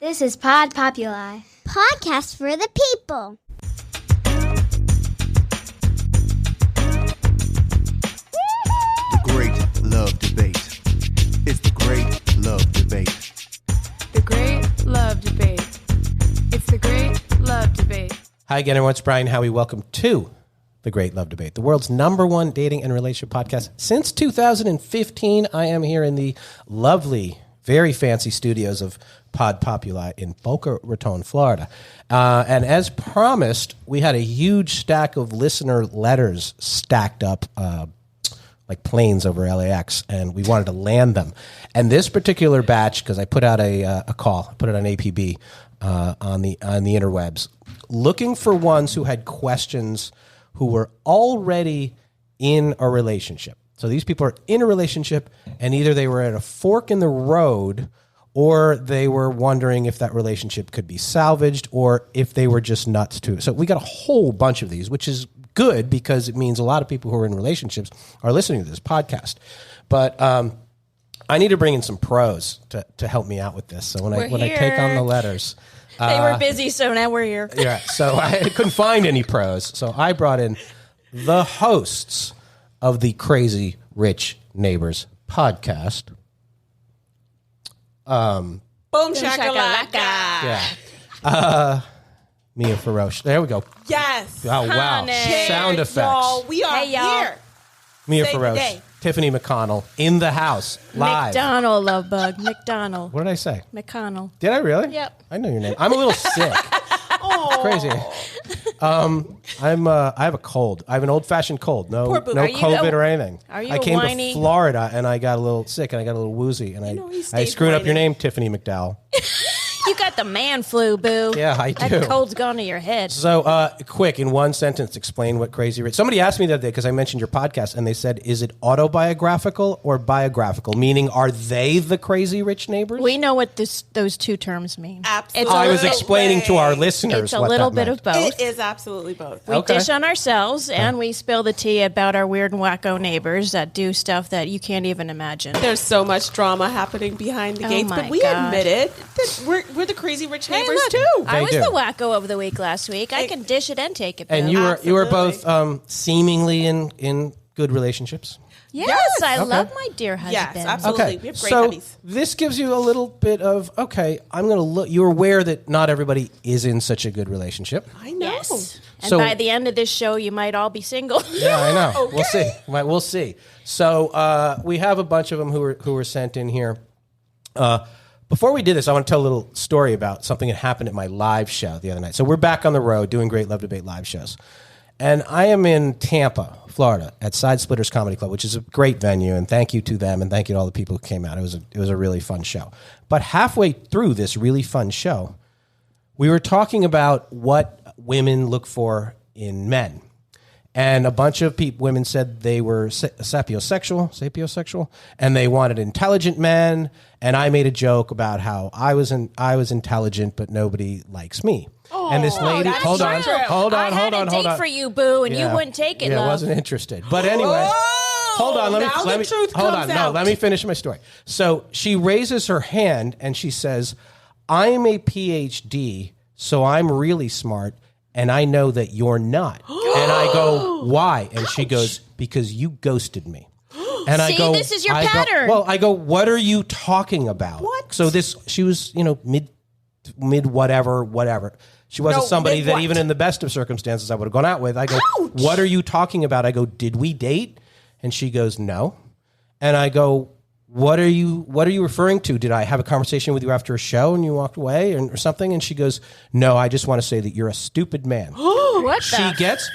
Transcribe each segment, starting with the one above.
This is Pod Populi. Podcast for the people. The Great Love Debate. It's the Great Love Debate. The Great Love Debate. It's the Great Love Debate. Hi again, everyone. It's Brian Howie. Welcome to The Great Love Debate, the world's #1 dating and relationship podcast. Since 2015, I am here in the lovely, very fancy studios of Pod Populi in Boca Raton, Florida. And as promised, we had a huge stack of listener letters stacked up like planes over LAX, and we wanted to land them. And this particular batch, because I put out a call, put it on APB on the interwebs, looking for ones who had questions who were already in a relationship. So these people are in a relationship, and either they were at a fork in the road, or they were wondering if that relationship could be salvaged, or if they were just nuts too. So we got a whole bunch of these, which is good because it means a lot of people who are in relationships are listening to this podcast. But I need to bring in some pros to help me out with this. So when I take on the letters, they were busy, so now we're here. Yeah, so I couldn't find any pros. So I brought in the hosts of the Crazy Rich Neighbors podcast. Boom shakalaka. Yeah. Mia Ferosh. There we go. Yes. Oh, wow. Honey. Sound effects. Y'all, we are Hey, y'all. here. Mia Save the Ferosh. day. Tiffany McDonnell in the house, live. McDonnell, love bug. McDonnell. What did I say? McConnell. Did I really? Yep. I know your name. I'm a little sick. Oh, Crazy. I have a cold. I have an old-fashioned cold. No Poor boo. no Are you COVID a- or anything. are you I a came whiny- to Florida and I got a little sick and I got a little woozy and know, he I stayed screwed up your whiny. name, Tiffany McDowell. You got the man flu, boo. Yeah, I do. That cold's gone to your head. So, quick, in one sentence, explain what Crazy Rich... Somebody asked me the other day, because I mentioned your podcast, and they said, is it autobiographical or biographical? Meaning, are they the Crazy Rich Neighbors? We know what those two terms mean. Absolutely. I was explaining to our listeners It's a what little that bit meant. of both. It is absolutely both. We Okay. dish on ourselves, and we spill the tea about our weird and wacko neighbors that do stuff that you can't even imagine. There's so much drama happening behind the Oh gates, my but we God. admit it. That we're the crazy rich Hey, neighbors look, too. I was They do. the wacko of the week last week. I can dish it and take it. And Bill. you were Absolutely. both seemingly in good relationships? Yes, I Okay. love my dear husband. Yes, absolutely. Okay, We have great so hubbies. this gives you a little bit of, okay, I'm going to look... You're aware that not everybody is in such a good relationship. I know. Yes. And So- by the end of this show, you might all be single. Yeah, I know. Okay. We'll see. We'll see. So we have a bunch of them who were sent in here. Before we did this, I want to tell a little story about something that happened at my live show the other night. So we're back on the road doing Great Love Debate live shows. And I am in Tampa, Florida, at Side Splitters Comedy Club, which is a great venue. And thank you to them, and thank you to all the people who came out. It was a really fun show. But halfway through this really fun show, we were talking about what women look in men. And a bunch of women said they were sapiosexual, and they wanted intelligent men. And I made a joke about how I was intelligent, but nobody likes me. And this lady, that's hold on, true. hold on, I had hold a date on. for you, boo, and Yeah. you wouldn't take it, Yeah, I love. wasn't interested. But anyway, hold on. now Let the me truth hold comes on. No, out. let me finish my story. So she raises her hand and she says, "I am a PhD, so I'm really smart, and I know that you're not." And I go, "Why?" And she goes, "Because you ghosted me." And I See, go, this is your I go, pattern. well, I go, "What are you talking about?" What? So she was, mid whatever. She wasn't No, somebody mid that what? even in the best of circumstances I would have gone out with. I go, "What are you talking about?" I go, "Did we date?" And she goes, "No." And I go, What are you referring to? Did I have a conversation with you after a show and you walked away or something?" And she goes, "No, I just want to say that you're a stupid man." What She the? gets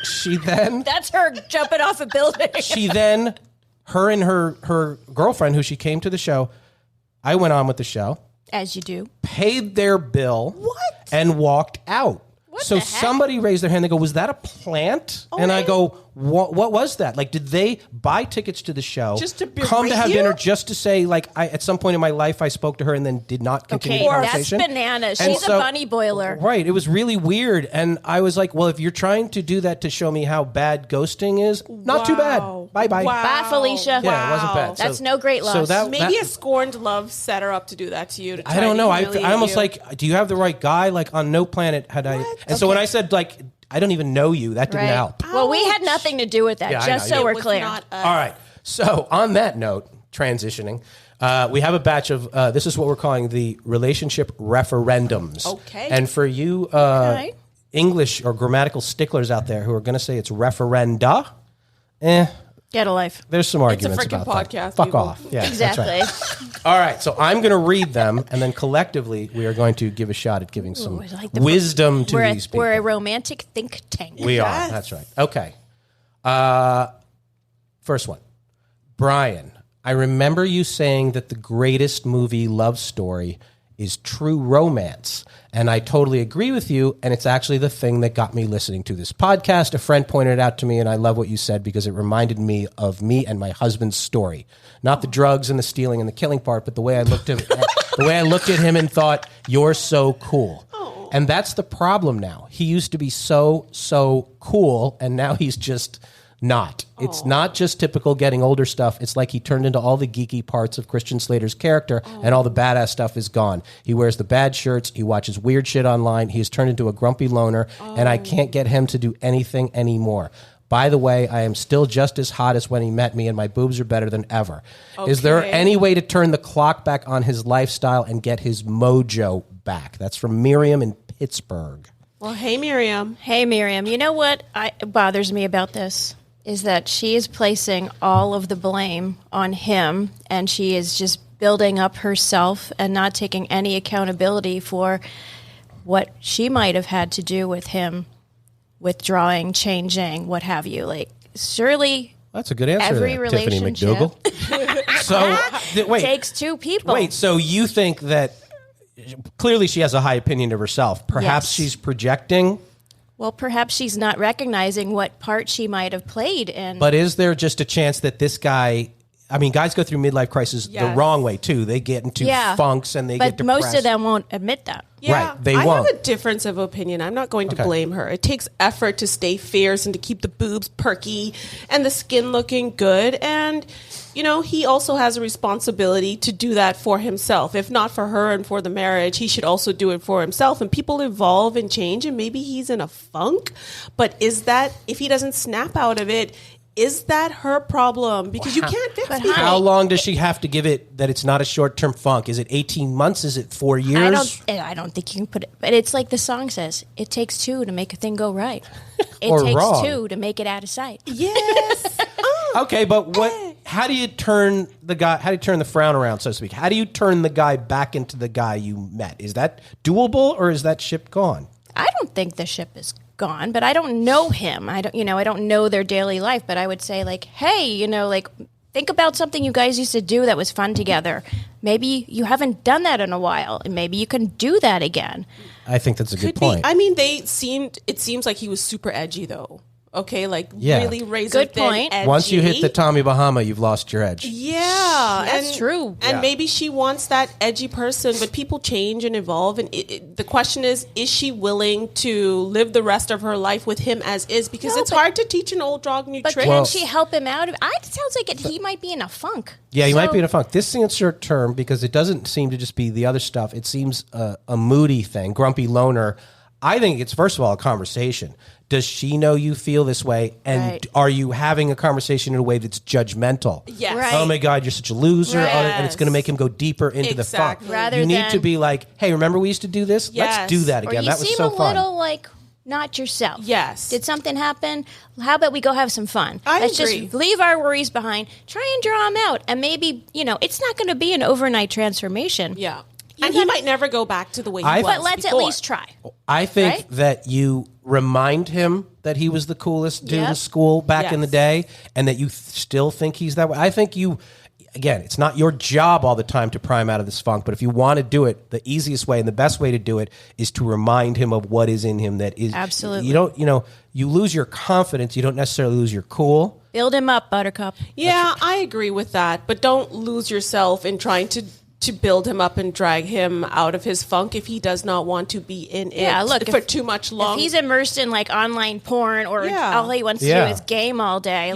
she then That's her jumping off a building. her and her girlfriend who she came to the show, I went on with the show, As you do. paid their bill, and walked out. So the heck? somebody raised their hand. They go, "Was that a plant?" And I go, what was that? Like, did they buy tickets to the show, Just to come to berate have you? dinner just to say, like, at some point in my life I spoke to her and then did not continue the That's conversation? bananas. And She's a bunny boiler. Right. It was really weird. And I was like, well, if you're trying to do that to show me how bad ghosting is, not too bad. Bye-bye. Wow. Bye, Felicia. Yeah, it wasn't bad. That's no great loss. So Maybe a scorned love set her up to do that to you. To I don't know. I almost you. like, do you have the right guy? Like, on no planet had I. And so when I said, like, I don't even know you, that didn't Right. help. Well, we had nothing to do with that, Yeah, I just know. so It we're was clear. not us. All right. So on that note, transitioning, we have a batch of, this is what we're calling the relationship referendums. Okay. And for you Okay. English or grammatical sticklers out there who are going to say it's referenda, Get a life. there's some arguments freaking about that. podcast, Fuck people. off. Yeah, Exactly. That's right. All right. So I'm going to read them, and then collectively we are going to give a shot at giving some I like the- wisdom to We're these people. we're a romantic think tank. We are. Yes. That's right. Okay. First one. Brian, I remember you saying that the greatest movie love story is True Romance. And I totally agree with you. And it's actually the thing that got me listening to this podcast. A friend pointed it out to me, and I love what you said because it reminded me of me and my husband's story. Not the drugs and the stealing and the killing part, but the way I looked at the way I looked at him and thought, you're so cool. And that's the problem now. He used to be so cool, and now he's just not. It's not just typical getting older stuff. It's like he turned into all the geeky parts of Christian Slater's character, and all the badass stuff is gone. He wears the bad shirts. He watches weird shit online. He has turned into a grumpy loner, and I can't get him to do anything anymore. By the way, I am still just as hot as when he met me, and my boobs are better than ever. Is there Okay. any way to turn the clock back on his lifestyle and get his mojo back? That's from Miriam in Pittsburgh. Well, hey, Miriam. Hey, Miriam. You know what bothers me about this is that she is placing all of the blame on him, and she is just building up herself and not taking any accountability for what she might have had to do with him withdrawing, changing, what have you. Like, surely That's a good answer Every there, Tiffany relationship McDougal. So, wait. takes two people. Wait, so you think that clearly she has a high opinion of herself. Perhaps Yes. she's projecting, Well, perhaps she's not recognizing what part she might have played in. but is there just a chance that this guy, I mean, guys go through midlife crisis the Yes. wrong way too. They get into funks and they get but depressed. most of them won't admit that. Yeah, Right, they I won't. have a difference of opinion. I'm not going to blame her. It takes effort to stay fierce and to keep the boobs perky and the skin looking good. And, you know, he also has a responsibility to do that for himself. If not for her and for the marriage, he should also do it for himself. And people evolve and change, and maybe he's in a funk. But is that, if he doesn't snap out of it, is that her problem? Because you can't fix people. How long does she have to give it that it's not a short-term funk? Is it 18 months? Is it 4 years? I don't think you can put it. But it's like the song says: "It takes two to make a thing go right. It Or takes wrong. two to make it out of sight." Yes. Okay, but how do you turn the guy? How do you turn the frown around, so to speak? How do you turn the guy back into the guy you met? Is that doable, or is that ship gone? I don't think the ship is gone, but I don't know him. I don't know their daily life, but I would say like, hey, like think about something you guys used to do that was fun together. Maybe you haven't done that in a while, and maybe you can do that again. I think that's a good Could point. be. I mean, it seems like he was super edgy though. Okay, like Yeah. really razor Good thin point. edgy. Once you hit the Tommy Bahama, you've lost your edge. Yeah, That's true. And maybe she wants that edgy person, but people change and evolve. And the question is she willing to live the rest of her life with him as is? Because it's hard to teach an old dog new But tricks. can she help him out of? It sounds like he might be in a funk. Yeah, you might So- be in a funk. This seems short term because it doesn't seem to just be the other stuff. It seems a moody thing, grumpy loner. I think it's, first of all, a conversation. Does she know you feel this way? And Right. are you having a conversation in a way that's judgmental? Yes. Right. Oh my God, you're such a loser. Yes. and it's going to make him go deeper into Exactly. the funk. Rather you need than- to be like, hey, remember we used to do this? Yes. Let's do that Or again. you That was seem so a fun. little like not yourself. Yes. Did something happen? How about we go have some fun? I Let's agree. just leave our worries behind. Try and draw them out. And maybe, it's not going to be an overnight transformation. Yeah. And he might never go back to the way he was But let's before. at least try. I think Right? that you remind him that he was the coolest dude in Yep. school back in the Yes. day and that you still think he's that way. I think again, it's not your job all the time to pry him out of this funk, but if you want to do it, the easiest way and the best way to do it is to remind him of what is in him that is. Absolutely. You lose your confidence. You don't necessarily lose your cool. Build him up, Buttercup. Yeah, I agree with that. But don't lose yourself in trying to build him up and drag him out of his funk if he does not want to be in it for too much long. If he's immersed in like online porn or all he wants to do is game all day,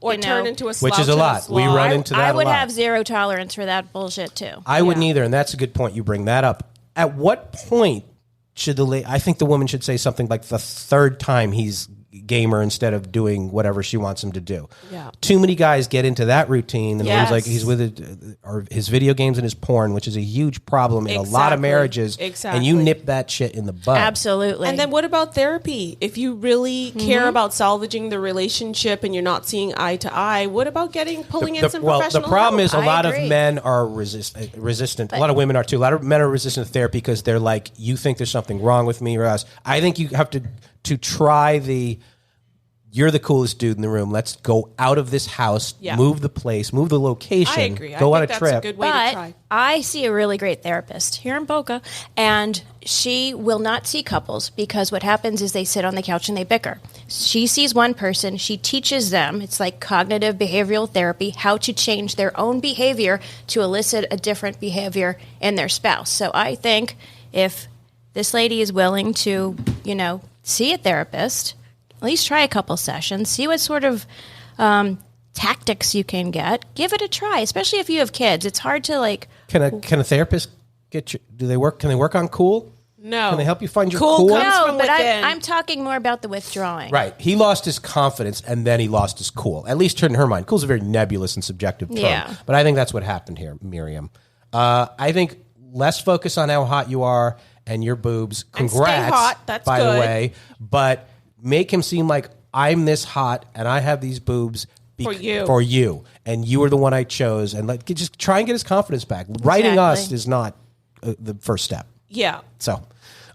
or turn into a slouch, which is a lot. We run into that I would a lot. have zero tolerance for that bullshit too. I wouldn't either, and that's a good point. You bring that up. At what point should I think the woman should say something like the third time he's gamer instead of doing whatever she wants him to do. Yeah. Too many guys get into that routine and he's with it, or his video games and his porn, which is a huge problem in a lot of marriages. Exactly. And you nip that shit in the bud. Absolutely. And then what about therapy? If you really care about salvaging the relationship and you're not seeing eye to eye, what about pulling in some professional help? The problem is a lot agree. of men are resistant. A lot of women are too. A lot of men are resistant to therapy because they're like, you think there's something wrong with me or us. I think you have to try you're the coolest dude in the room. Let's go out of this house, move the place, move the location. I agree. Go on a that's trip. a good way to try. I see a really great therapist here in Boca, and she will not see couples because what happens is they sit on the couch and they bicker. She sees one person. She teaches them, it's like cognitive behavioral therapy, how to change their own behavior to elicit a different behavior in their spouse. So I think if this lady is willing to, see a therapist, at least try a couple sessions, see what sort of tactics you can get. Give it a try, especially if you have kids. It's hard to like. Can a therapist get you? Do they work? Can they work on cool? No. Can they help you find your cool? cool? No, but I'm talking more about the withdrawing. Right. He lost his confidence and then he lost his cool. At least in her mind, cool's a very nebulous and subjective term. Yeah. But I think that's what happened here, Miriam. I think less focus on how hot you are and your boobs. Congrats, and stay hot. That's by good. the way. But make him seem like I'm this hot and I have these boobs for you, and you were the one I chose, and just try and get his confidence back. Writing us is not the first step. Yeah. So,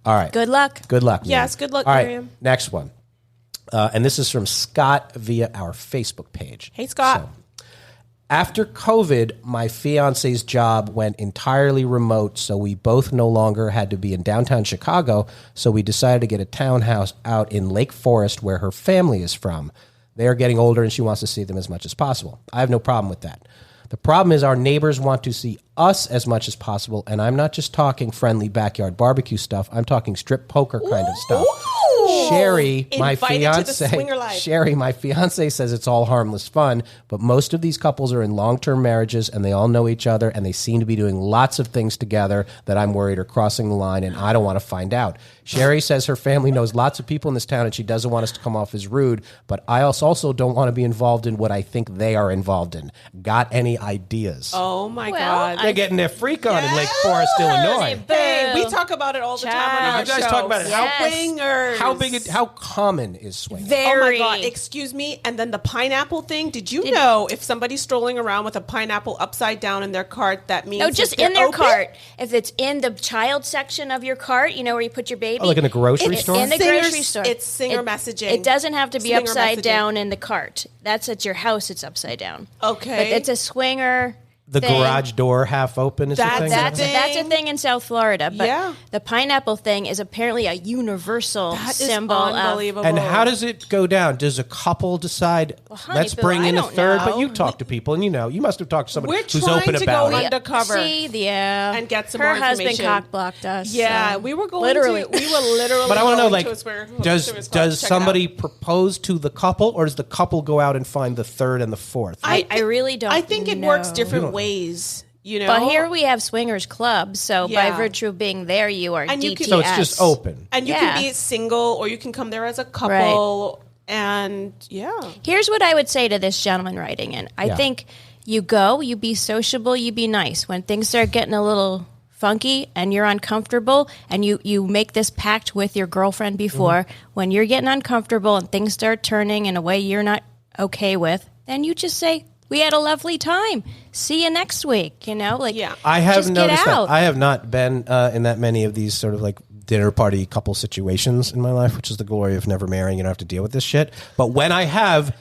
all right. Good luck. Good luck. Miriam. Yes, good luck, all right, Miriam. next one, and this is from Scott via our Facebook page. Hey, Scott. So, after COVID, my fiance's job went entirely remote, so we both no longer had to be in downtown Chicago, so we decided to get a townhouse out in Lake Forest where her family is from. They are getting older, and she wants to see them as much as possible. I have no problem with that. The problem is our neighbors want to see us as much as possible, and I'm not just talking friendly backyard barbecue stuff. I'm talking strip poker kind of stuff. Sherry, my fiance, says it's all harmless fun, but most of these couples are in long-term marriages and they all know each other and they seem to be doing lots of things together that I'm worried are crossing the line and I don't want to find out. Sherry says her family knows lots of people in this town and she doesn't want us to come off as rude, but I also don't want to be involved in what I think they are involved in. Got any ideas? Oh my God. They're getting their freak on in Lake Forest, Illinois. Hey, we talk about it all the time on our You guys show. talk about it. Swingers. How common is swinging? Very. Oh my God, excuse me. And then the pineapple thing. Did you know if somebody's strolling around with a pineapple upside down in their cart, that means No, just in their cart. If it's in the child section of your cart, where you put your baby. Oh, like in the grocery store? In the grocery store. It's singer messaging. It doesn't have to be Swinger upside messaging. down in the cart. That's at your house, it's upside down. Okay. But it's a swinger. The thing. garage door half open is the thing? That's a thing in South Florida. But Yeah. the pineapple thing is apparently a universal That is symbol of. unbelievable. And how does it go down? Does a couple decide, honey, let's Bill, bring I in a don't third? know. But you talk to people, and you must have talked to somebody We're who's trying open to about go it. undercover. See, and get some her more husband information. cock blocked us. Yeah, so. we were going literally. we were literally But I want to know, going to a swear- does check it somebody out. propose to the couple, or does the couple go out and find the third and the fourth? I really don't I think it works know. different ways. But here we have swingers clubs, so by Yeah. virtue of being there, you are And you DTS. can- So it's just open. And you can be single, or you can come there as a couple. And Here's what I would say to this gentleman writing in. I think you go, you be sociable, you be nice. When things start getting a little funky and you're uncomfortable, and you make this pact with your girlfriend before, when you're getting uncomfortable and things start turning in a way you're not okay with, then you just say, we had a lovely time. See you next week. I have just noticed get out. that. I have not been in that many of these sort of like dinner party couple situations in my life, which is the glory of never marrying. You don't have to deal with this shit. But when I have,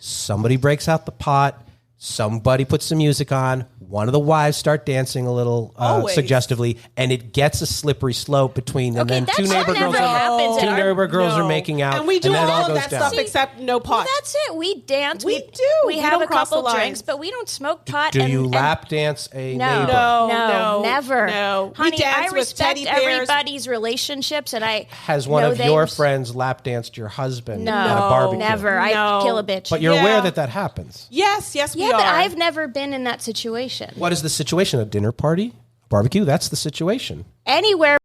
somebody breaks out the pot, somebody puts some music on, one of the wives start dancing a little suggestively, and it gets a slippery slope between, and then that two shit neighbor never girls, happens at our- neighbor girls are making out, and we do then it all of goes that down. stuff except no pot. Well, that's it. We dance. We do. We We have don't a cross the couple lines. drinks, but we don't smoke pot. Do you and lap dance a No, neighbor? no, never. No. We Honey, dance I with respect teddy bears. everybody's relationships, and I Has one know of your things. friends lap danced your husband No, at a barbecue? never. No. I kill a bitch. But you're Yeah. aware that happens. Yes, we yeah, are. but I've never been in that situation. What is the situation? A dinner party? A barbecue? That's the situation. Anywhere